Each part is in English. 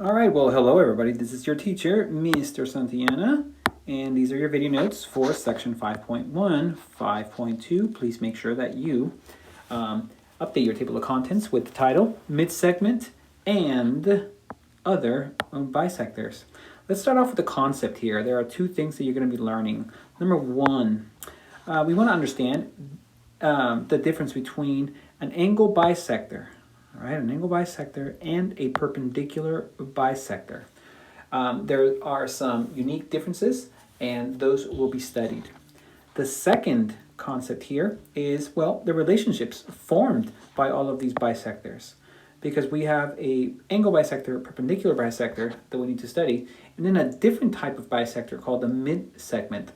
All right, well, hello everybody. This is your teacher, Mr. Santillana, and these are your video notes for section 5.1. 5.2, please make sure that you update your table of contents with the title, Midsegment, and other bisectors. Let's start off with the concept here. There are two things that you're going to be learning. Number one, we want to understand the difference between an angle bisector. All right, an angle bisector and a perpendicular bisector. There are some unique differences, and those will be studied. The second concept here is, well, the relationships formed by all of these bisectors. Because we have a angle bisector, perpendicular bisector that we need to study, and then a different type of bisector called the midsegment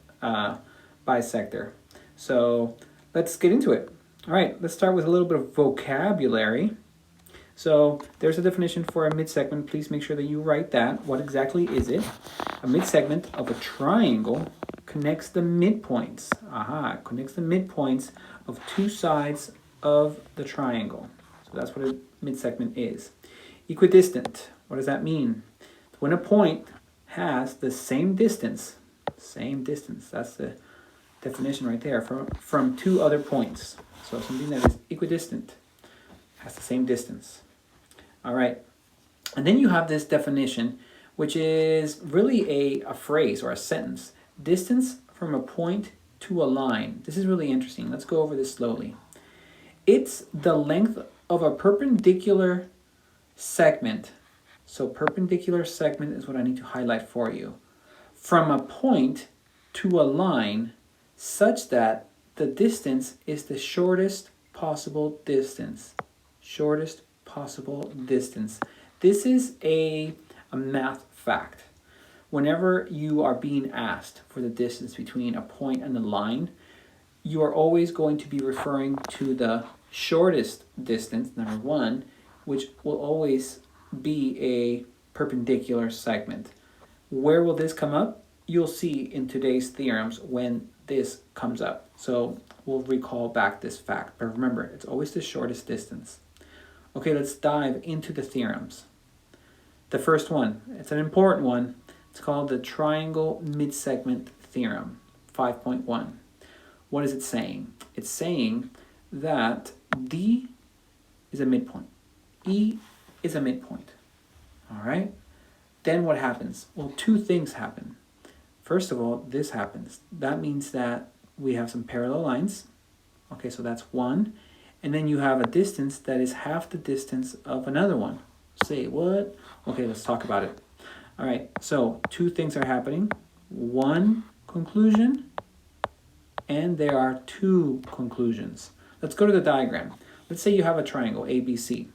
bisector. So let's get into it. All right, let's start with a little bit of vocabulary. So there's a definition for a midsegment. Please make sure that you write that. What exactly is it? A midsegment of a triangle connects the midpoints. Connects the midpoints of two sides of the triangle. So that's what a midsegment is. Equidistant. What does that mean? When a point has the same distance, that's the definition right there, from two other points. So something that is equidistant has the same distance. All right. And then you have this definition, which is really a phrase or a sentence. Distance from a point to a line. This is really interesting. Let's go over this slowly. It's the length of a perpendicular segment. So perpendicular segment is what I need to highlight for you. From a point to a line such that the distance is the shortest possible distance. Shortest possible distance. This is a math fact. Whenever you are being asked for the distance between a point and a line, you are always going to be referring to the shortest distance, number one, which will always be a perpendicular segment. Where will this come up? You'll see in today's theorems when this comes up. So we'll recall back this fact. But remember, it's always the shortest distance. Okay, let's dive into the theorems. The first one, it's an important one. It's called the triangle midsegment theorem, 5.1. What is it saying? It's saying that D is a midpoint. E is a midpoint. All right? Then what happens? Well, two things happen. First of all, this happens. That means that we have some parallel lines. Okay, so that's one. And then you have a distance that is half the distance of another one. Say what? Okay, let's talk about it. All right, so two things are happening. One conclusion, and there are two conclusions. Let's go to the diagram. Let's say you have a triangle, ABC,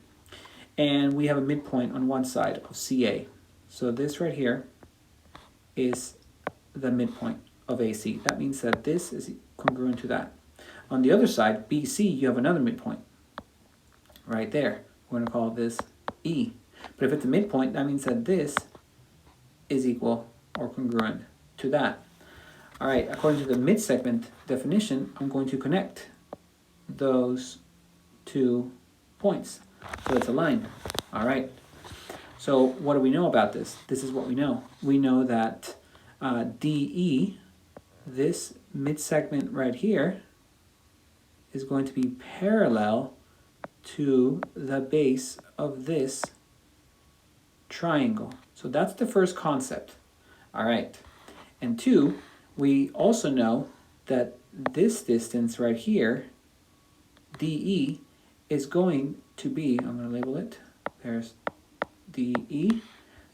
and we have a midpoint on one side of CA. So this right here is the midpoint of AC. That means that this is congruent to that. On the other side, BC, you have another midpoint right there. We're going to call this E. But if it's a midpoint, that means that this is equal or congruent to that. All right, according to the midsegment definition, I'm going to connect those two points. So it's a line. All right. So what do we know about this? This is what we know. We know that DE, this midsegment right here, is going to be parallel to the base of this triangle. So that's the first concept. All right. And two, we also know that this distance right here, DE, is going to be, I'm going to label it, there's DE,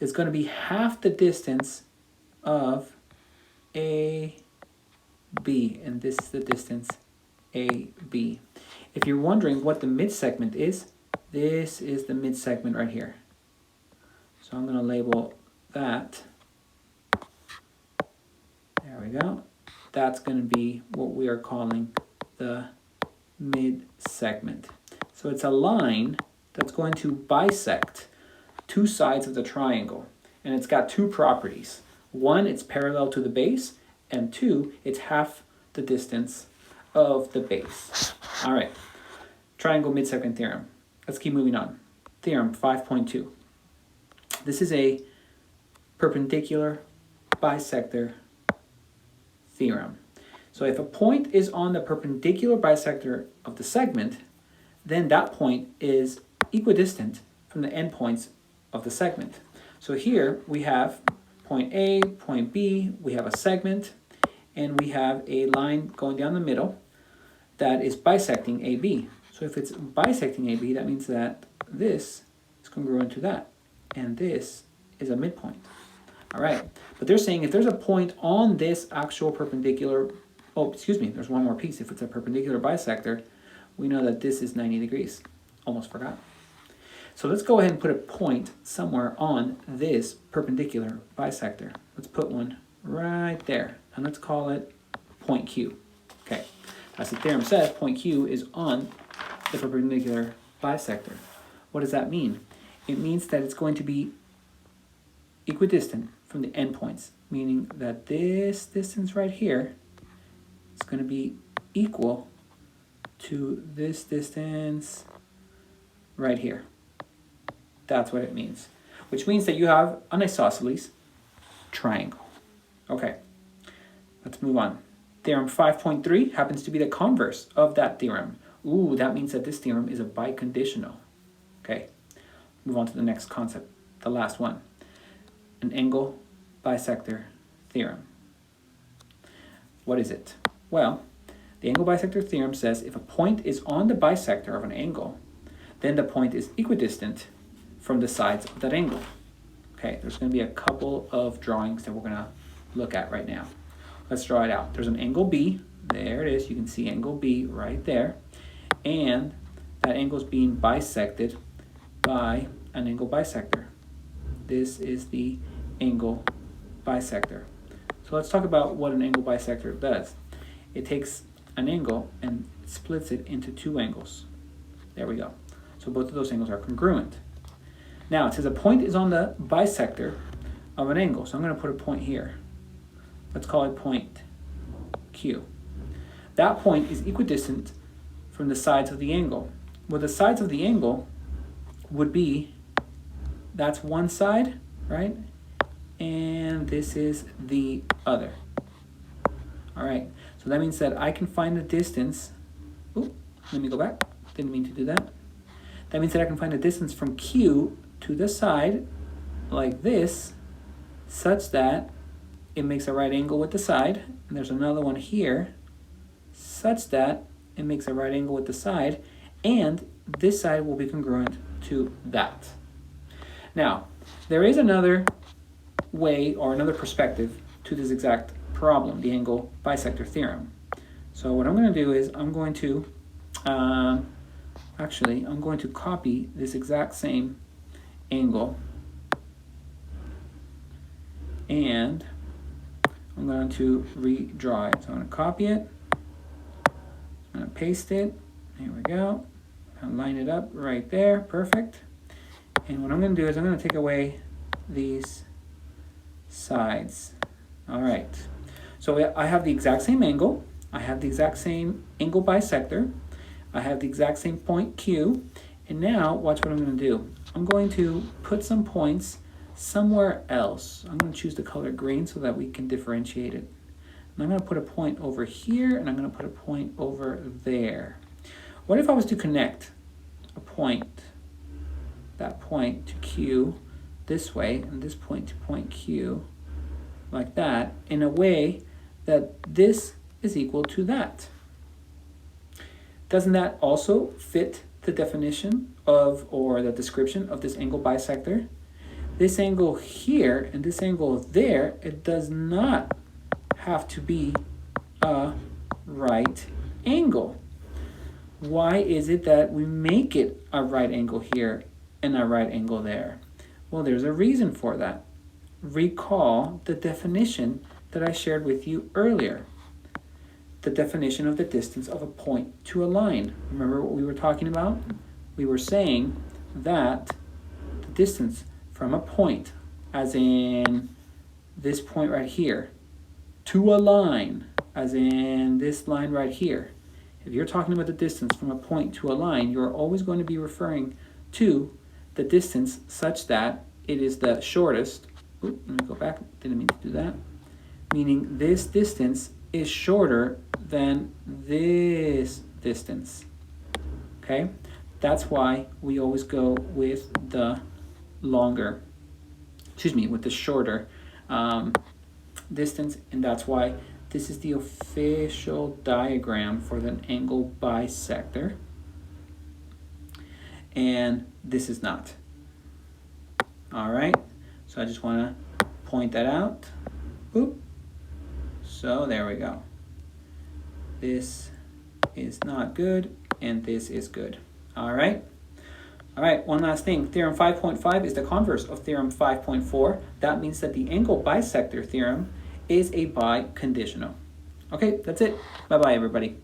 is going to be half the distance of AB. And this is the distance AB. If you're wondering what the midsegment is, this is the midsegment right here. So I'm going to label that. There we go. That's going to be what we are calling the midsegment. So it's a line that's going to bisect two sides of the triangle. And it's got two properties. One, it's parallel to the base. And two, it's half the distance of the base. All right, triangle midsegment theorem. Let's keep moving on. Theorem 5.2. This is a perpendicular bisector theorem. So if a point is on the perpendicular bisector of the segment, then that point is equidistant from the endpoints of the segment. So here we have point A, point B, we have a segment, and we have a line going down the middle that is bisecting AB. So if it's bisecting AB, that means that this is congruent to that, and this is a midpoint. All right, but they're saying if there's a point on this actual perpendicular, oh, excuse me, there's one more piece. If it's a perpendicular bisector, we know that this is 90 degrees. Almost forgot. So let's go ahead and put a point somewhere on this perpendicular bisector. Let's put one right there, and let's call it point Q. Okay, as the theorem says, point Q is on the perpendicular bisector. What does that mean? It means that it's going to be equidistant from the endpoints, meaning that this distance right here is going to be equal to this distance right here. That's what it means, which means that you have an isosceles triangle. Okay, let's move on. Theorem 5.3 happens to be the converse of that theorem. Ooh, that means that this theorem is a biconditional. Okay, move on to the next concept, the last one. An angle bisector theorem. What is it? Well, the angle bisector theorem says if a point is on the bisector of an angle, then the point is equidistant from the sides of that angle. Okay, there's going to be a couple of drawings that we're going to look at right now. Let's draw it out. There's an angle B. There it is. You can see angle B right there. And that angle is being bisected by an angle bisector. This is the angle bisector. So let's talk about what an angle bisector does. It takes an angle and splits it into two angles. There we go. So both of those angles are congruent. Now it says a point is on the bisector of an angle. So I'm going to put a point here. Let's call it point Q. That point is equidistant from the sides of the angle. Well, the sides of the angle would be, that's one side, right? And this is the other. All right, so that means that I can find the distance. Ooh, let me go back. Didn't mean to do that. That means that I can find the distance from Q to the side like this, such that it makes a right angle with the side. And there's another one here, such that it makes a right angle with the side, and this side will be congruent to that. Now, there is another way or another perspective to this exact problem, the angle bisector theorem. So what I'm going to do is I'm going to copy this exact same angle, and I'm going to redraw it. So I'm going to copy it, I'm going to paste it, here we go, and line it up right there, perfect. And what I'm going to do is I'm going to take away these sides. All right, so I have the exact same angle, I have the exact same angle bisector, I have the exact same point Q, and now watch what I'm going to do. I'm going to put some points somewhere else. I'm going to choose the color green so that we can differentiate it. And I'm going to put a point over here, and I'm going to put a point over there. What if I was to connect a point, that point to Q this way, and this point to point Q like that, in a way that this is equal to that? Doesn't that also fit the definition of, or the description of this angle bisector? This angle here and this angle there, it does not have to be a right angle. Why is it that we make it a right angle here and a right angle there? Well, there's a reason for that. Recall the definition that I shared with you earlier. The definition of the distance of a point to a line. Remember what we were talking about? We were saying that the distance from a point, as in this point right here, to a line, as in this line right here. If you're talking about the distance from a point to a line, you're always going to be referring to the distance such that it is the shortest. Oop, let me go back. Didn't mean to do that. Meaning this distance is shorter than this distance. Okay? That's why we always go with the longer, with the shorter distance, and that's why this is the official diagram for the angle bisector, and this is not. All right, so I just want to point that out. Oop. So there we go. This is not good, and this is good. All right. All right, one last thing. Theorem 5.5 is the converse of theorem 5.4. That means that the angle bisector theorem is a biconditional. Okay, that's it. Bye-bye, everybody.